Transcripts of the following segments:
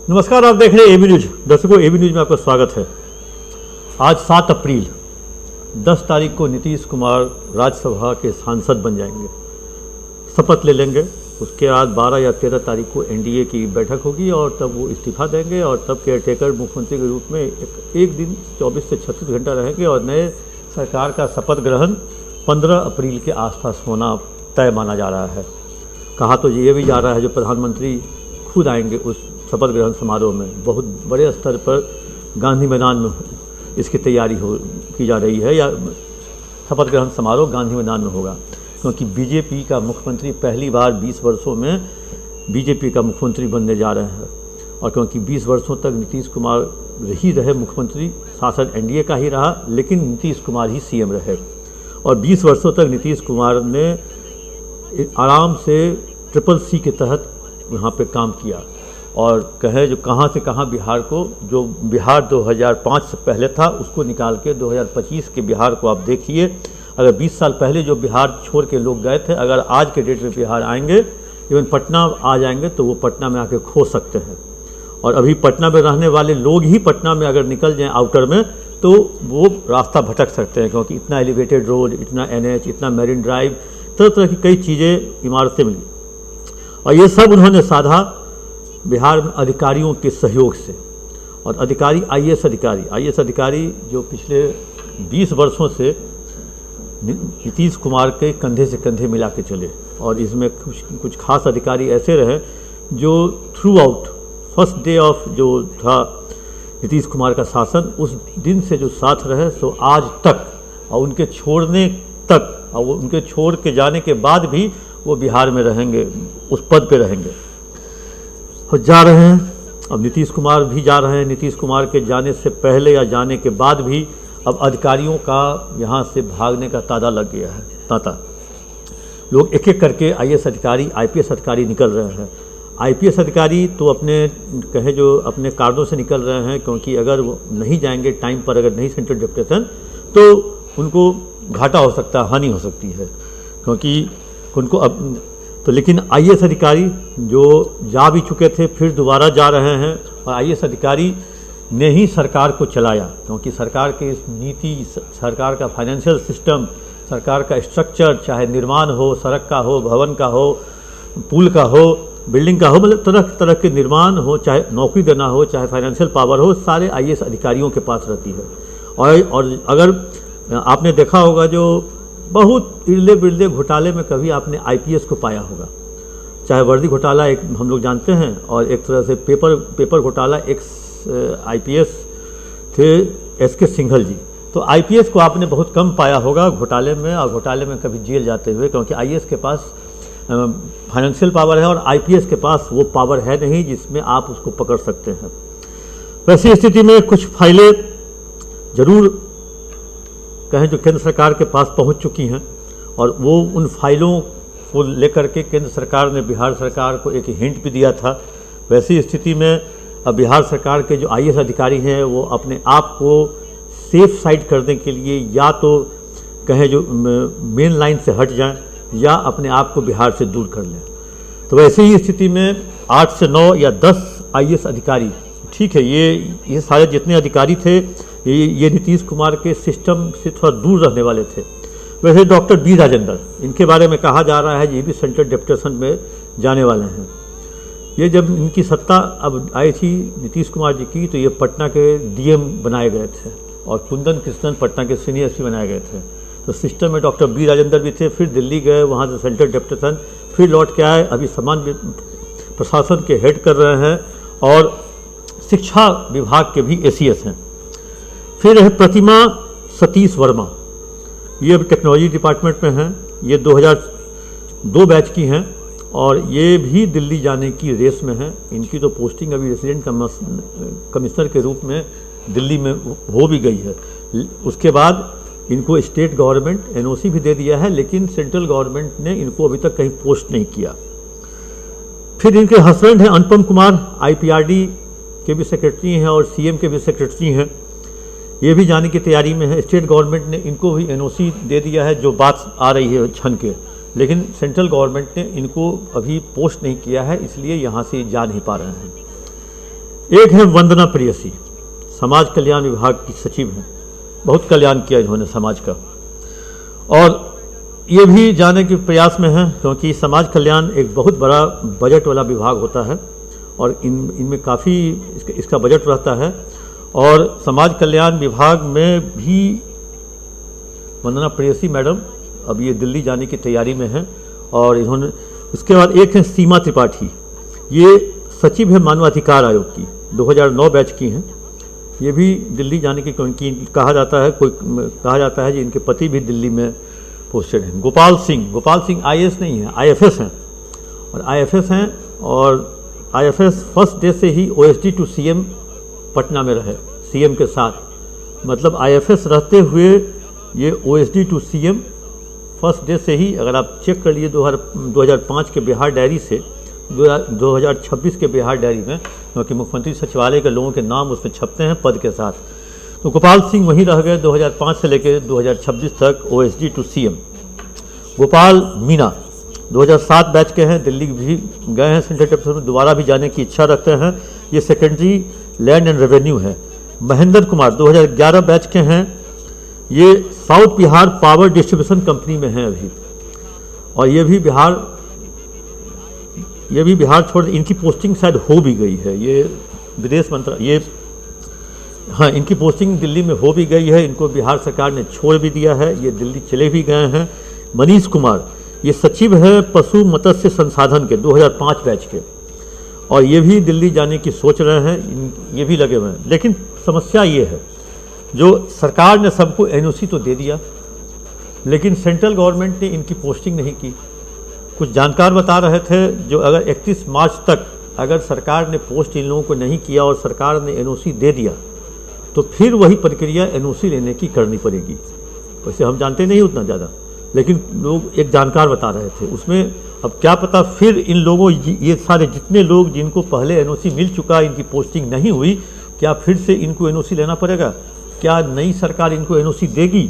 नमस्कार, आप देख रहे हैं एबी न्यूज। दर्शकों, एबी न्यूज में आपका स्वागत है। आज 7 अप्रैल 10 तारीख को नीतीश कुमार राज्यसभा के सांसद बन जाएंगे, शपथ ले लेंगे। उसके बाद 12 या 13 तारीख को एनडीए की बैठक होगी और तब वो इस्तीफा देंगे और तब केयरटेकर मुख्यमंत्री के रूप में एक दिन 24 से 36 घंटा रहेंगे और नए सरकार का शपथ ग्रहण 15 अप्रैल के आसपास होना तय माना जा रहा है। कहा तो ये भी जा रहा है जो प्रधानमंत्री खुद आएंगे उस शपथ ग्रहण समारोह में। बहुत बड़े स्तर पर गांधी मैदान में इसकी तैयारी की जा रही है, या शपथ ग्रहण समारोह गांधी मैदान में होगा, क्योंकि बीजेपी का मुख्यमंत्री पहली बार 20 वर्षों में बीजेपी का मुख्यमंत्री बनने जा रहे हैं। और क्योंकि 20 वर्षों तक नीतीश कुमार ही रहे मुख्यमंत्री, शासन एनडीए का ही रहा, लेकिन नीतीश कुमार ही सीएम रहे। और 20 वर्षों तक नीतीश कुमार ने आराम से CCC के तहत यहाँ पे काम किया और कहे जो कहाँ से कहाँ बिहार को, जो बिहार 2005 से पहले था उसको निकाल के 2025 के बिहार को आप देखिए। अगर 20 साल पहले जो बिहार छोड़ के लोग गए थे, अगर आज के डेट में बिहार आएंगे, इवन पटना आ जाएंगे, तो वो पटना में आके खो सकते हैं। और अभी पटना में रहने वाले लोग ही पटना में अगर निकल जाएँ आउटर में, तो वो रास्ता भटक सकते हैं, क्योंकि इतना एलिवेटेड रोड, इतना NH, इतना मैरिन ड्राइव, तरह तरह की कई चीज़ें, इमारतें मिली। और ये सब उन्होंने साधा बिहार में अधिकारियों के सहयोग से। और अधिकारी IAS अधिकारी जो पिछले 20 वर्षों से नीतीश कुमार के कंधे से कंधे मिला के चले। और इसमें कुछ खास अधिकारी ऐसे रहे जो through out first day of जो था नीतीश कुमार का शासन, उस दिन से जो साथ रहे, सो आज तक और उनके छोड़ने तक, और उनके छोड़ के जाने के बाद भी वो बिहार में रहेंगे, उस पद पे रहेंगे। और जा रहे हैं, अब नीतीश कुमार भी जा रहे हैं। नीतीश कुमार के जाने से पहले या जाने के बाद भी अब अधिकारियों का यहाँ से भागने का तांता लग गया है। लोग एक एक करके IAS अधिकारी, IPS अधिकारी निकल रहे हैं। IPS अधिकारी तो अपने कहे जो अपने कारणों से निकल रहे हैं, क्योंकि अगर वो नहीं जाएंगे टाइम पर, अगर नहीं सेंट्रल डिप्टेशन, तो उनको घाटा हो सकता है, हानि हो सकती है, क्योंकि उनको अब तो। लेकिन IAS अधिकारी जो जा भी चुके थे फिर दोबारा जा रहे हैं। और IAS अधिकारी ने ही सरकार को चलाया, क्योंकि सरकार की नीति, सरकार का फाइनेंशियल सिस्टम, सरकार का स्ट्रक्चर, चाहे निर्माण हो, सड़क का हो, भवन का हो, पुल का हो, बिल्डिंग का हो, मतलब तरह तरह के निर्माण हो, चाहे नौकरी देना हो, चाहे फाइनेंशियल पावर हो, सारे IAS अधिकारियों के पास रहती है। और अगर आपने देखा होगा जो बहुत इरले बिरले घोटाले में कभी आपने IPS को पाया होगा, चाहे वर्दी घोटाला एक हम लोग जानते हैं, और एक तरह से पेपर घोटाला, एक IPS थे SK सिंघल जी। तो IPS को आपने बहुत कम पाया होगा घोटाले में, और घोटाले में कभी जेल जाते हुए, क्योंकि IAS के पास फाइनेंशियल पावर है और IPS के पास वो पावर है नहीं जिसमें आप उसको पकड़ सकते हैं। वैसी स्थिति में कुछ फाइलें जरूर कहें जो केंद्र सरकार के पास पहुंच चुकी हैं, और वो उन फाइलों को लेकर के केंद्र सरकार ने बिहार सरकार को एक हिंट भी दिया था। वैसी स्थिति में अब बिहार सरकार के जो IAS अधिकारी हैं वो अपने आप को सेफ साइड करने के लिए या तो कहें जो मेन लाइन से हट जाएं, या अपने आप को बिहार से दूर कर लें। तो वैसे ही स्थिति में 8 से 9 या 10 IAS अधिकारी, ठीक है, ये सारे जितने अधिकारी थे ये नीतीश कुमार के सिस्टम से थोड़ा दूर रहने वाले थे। वैसे डॉक्टर B राजेंद्र, इनके बारे में कहा जा रहा है ये भी सेंट्रल डिप्टेशन में जाने वाले हैं। ये जब इनकी सत्ता अब आई थी नीतीश कुमार जी की, तो ये पटना के DM बनाए गए थे और कुंदन कृष्णन पटना के सीनियर SP बनाए गए थे। तो सिस्टम में डॉक्टर B राजेंद्र भी थे, फिर दिल्ली गए, वहाँ से सेंट्रल डिप्टेशन, फिर लौट के आए, अभी समान प्रशासन के हेड कर रहे हैं, और शिक्षा विभाग के भी ACS हैं। फिर है प्रतिमा सतीश वर्मा, ये अभी टेक्नोलॉजी डिपार्टमेंट में हैं। ये 2002 बैच की हैं और ये भी दिल्ली जाने की रेस में हैं। इनकी तो पोस्टिंग अभी रेसिडेंट कमिश्नर के रूप में दिल्ली में हो भी गई है। उसके बाद इनको स्टेट गवर्नमेंट NOC भी दे दिया है, लेकिन सेंट्रल गवर्नमेंट ने इनको अभी तक कहीं पोस्ट नहीं किया। फिर इनके हस्बैंड हैं अनुपम कुमार, IPRD के भी सेक्रेटरी हैं और CM के भी सेक्रेटरी हैं। ये भी जाने की तैयारी में है। स्टेट गवर्नमेंट ने इनको भी NOC दे दिया है, जो बात आ रही है छन के, लेकिन सेंट्रल गवर्नमेंट ने इनको अभी पोस्ट नहीं किया है, इसलिए यहाँ से जा नहीं पा रहे हैं। एक है वंदना प्रेयसी, समाज कल्याण विभाग की सचिव हैं, बहुत कल्याण किया इन्होंने समाज का, और ये भी जाने के प्रयास में हैं क्योंकि समाज कल्याण एक बहुत बड़ा बजट वाला विभाग होता है और इनमें काफ़ी इसका बजट रहता है। और समाज कल्याण विभाग में भी वंदना प्रेयसी मैडम अब ये दिल्ली जाने की तैयारी में हैं। और इन्होंने, इसके बाद एक है सीमा त्रिपाठी, ये सचिव है मानवाधिकार आयोग की, 2009 बैच की हैं। ये भी दिल्ली जाने की, क्योंकि कहा जाता है कि इनके पति भी दिल्ली में पोस्टेड हैं। गोपाल सिंह IAS नहीं है, IFS हैं, और IFS फर्स्ट डे से ही OSD टू CM पटना में रहे, CM के साथ, मतलब IFS रहते हुए ये OSD to CM first day से ही, अगर आप चेक कर लिए 2005 के बिहार डायरी से 2026 के बिहार डायरी में, क्योंकि मुख्यमंत्री सचिवालय के लोगों के नाम उसमें छपते हैं पद के साथ, तो गोपाल सिंह वहीं रह गए 2005 से लेकर 2026 तक OSD to CM। Gopal Meena 2007 batch के हैं, दिल्ली भी गए हैं सेंट्रल कैपिटल में, दोबारा भी जाने की इच्छा रखते हैं, ये सेकेंडरी लैंड एंड रेवेन्यू है। महेंद्र कुमार 2011 बैच के हैं, ये south Bihar power distribution company में हैं अभी, और ये भी बिहार छोड़, इनकी पोस्टिंग शायद हो भी गई है, ये विदेश मंत्रालय, हाँ, इनकी पोस्टिंग दिल्ली में हो भी गई है, इनको बिहार सरकार ने छोड़ भी दिया है, ये दिल्ली चले भी गए हैं। मनीष कुमार ये सचिव है पशु मत्स्य संसाधन के, 2005 बैच के, और ये भी दिल्ली जाने की सोच रहे हैं, ये भी लगे हुए हैं। लेकिन समस्या ये है, जो सरकार ने सबको NOC तो दे दिया, लेकिन सेंट्रल गवर्नमेंट ने इनकी पोस्टिंग नहीं की। कुछ जानकार बता रहे थे, जो अगर 31 मार्च तक अगर सरकार ने पोस्ट इन लोगों को नहीं किया और सरकार ने NOC दे दिया, तो फिर वही प्रक्रिया NOC लेने की करनी पड़ेगी। वैसे हम जानते नहीं उतना ज़्यादा, लेकिन लोग, एक जानकार बता रहे थे उसमें, अब क्या पता फिर इन लोगों, ये सारे जितने लोग जिनको पहले NOC मिल चुका, इनकी पोस्टिंग नहीं हुई, क्या फिर से इनको NOC लेना पड़ेगा? क्या नई सरकार इनको NOC देगी?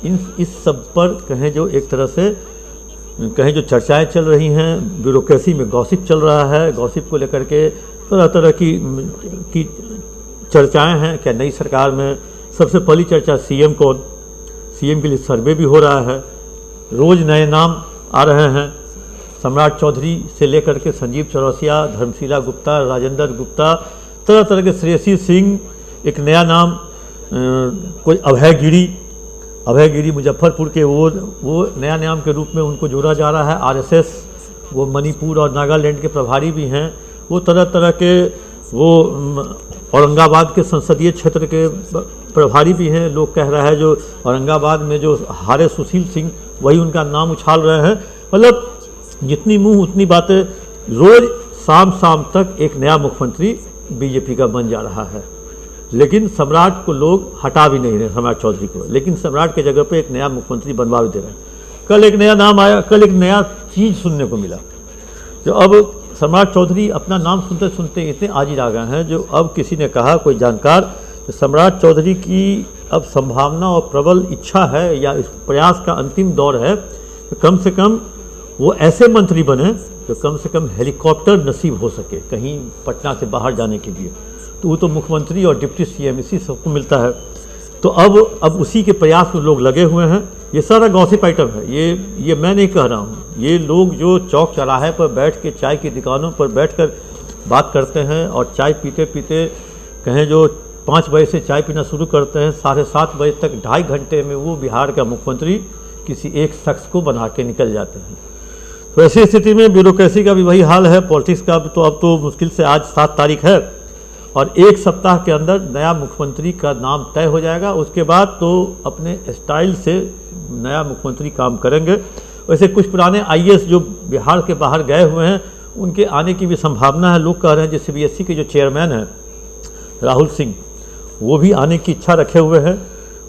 इस सब पर कहें जो एक तरह से कहें जो चर्चाएं चल रही हैं, ब्यूरोक्रेसी में गॉसिप चल रहा है, गॉसिप को लेकर के तरह तरह की चर्चाएं हैं। क्या नई सरकार में सबसे पहली चर्चा CM कौन, CM के लिए सर्वे भी हो रहा है, रोज़ नए नाम आ रहे हैं, सम्राट चौधरी से लेकर के संजीव चौरसिया, धर्मशिला गुप्ता, राजेंद्र गुप्ता, तरह तरह के, श्रेयसी सिंह, एक नया नाम कोई अभय गिरी मुजफ्फरपुर के, वो नया नाम के रूप में उनको जोड़ा जा रहा है। RSS, वो मणिपुर और नागालैंड के प्रभारी भी हैं, वो तरह तरह के, वो औरंगाबाद के संसदीय क्षेत्र के प्रभारी भी हैं। लोग कह रहा है जो औरंगाबाद में जो हारे सुशील सिंह, वही उनका नाम उछाल रहे हैं। मतलब जितनी मुंह उतनी बातें, रोज़ शाम तक एक नया मुख्यमंत्री BJP का बन जा रहा है, लेकिन सम्राट को लोग हटा भी नहीं रहे, सम्राट चौधरी को, लेकिन सम्राट के जगह पे एक नया मुख्यमंत्री बनवा भी दे रहे हैं। कल एक नया नाम आया, कल एक नया चीज़ सुनने को मिला, जो अब सम्राट चौधरी अपना नाम सुनते सुनते इतने आजिर आ गए हैं, जो अब किसी ने कहा, कोई जानकार, सम्राट चौधरी की अब संभावना और प्रबल इच्छा है, या इस प्रयास का अंतिम दौर है, तो कम से कम वो ऐसे मंत्री बने तो कम से कम हेलीकॉप्टर नसीब हो सके कहीं पटना से बाहर जाने के लिए, तो वो तो मुख्यमंत्री और डिप्टी CM इसी सबको मिलता है। तो अब उसी के प्रयास में लोग लगे हुए हैं। ये सारा गॉसिप आइटम है, ये मैं नहीं कह रहा हूँ, ये लोग जो चौक चौराहे पर बैठ के, चाय की दुकानों पर बैठकर बात करते हैं, और चाय पीते पीते कहें जो 5 बजे से चाय पीना शुरू करते हैं, 7:30 बजे तक 2.5 घंटे में वो बिहार का मुख्यमंत्री किसी एक शख्स को बना के निकल जाते हैं। तो ऐसी स्थिति में ब्यूरोक्रेसी का भी वही हाल है, पॉलिटिक्स का तो अब तो मुश्किल से, आज 7 तारीख है, और 1 सप्ताह के अंदर नया मुख्यमंत्री का नाम तय हो जाएगा। उसके बाद तो अपने स्टाइल से नया मुख्यमंत्री काम करेंगे। वैसे कुछ पुराने IAS जो बिहार के बाहर गए हुए हैं, उनके आने की भी संभावना है। लोग कह रहे हैं जो CBSE के जो चेयरमैन हैं राहुल सिंह, वो भी आने की इच्छा रखे हुए हैं।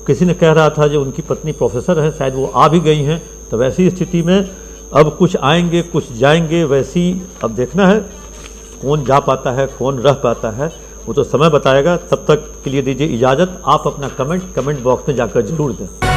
किसी ने कह रहा था जो उनकी पत्नी प्रोफेसर हैं, शायद वो आ भी गई हैं। तो वैसी स्थिति में अब कुछ आएंगे कुछ जाएंगे, वैसी अब देखना है कौन जा पाता है कौन रह पाता है, वो तो समय बताएगा। तब तक के लिए दीजिए इजाज़त। आप अपना कमेंट बॉक्स में जाकर जरूर दें।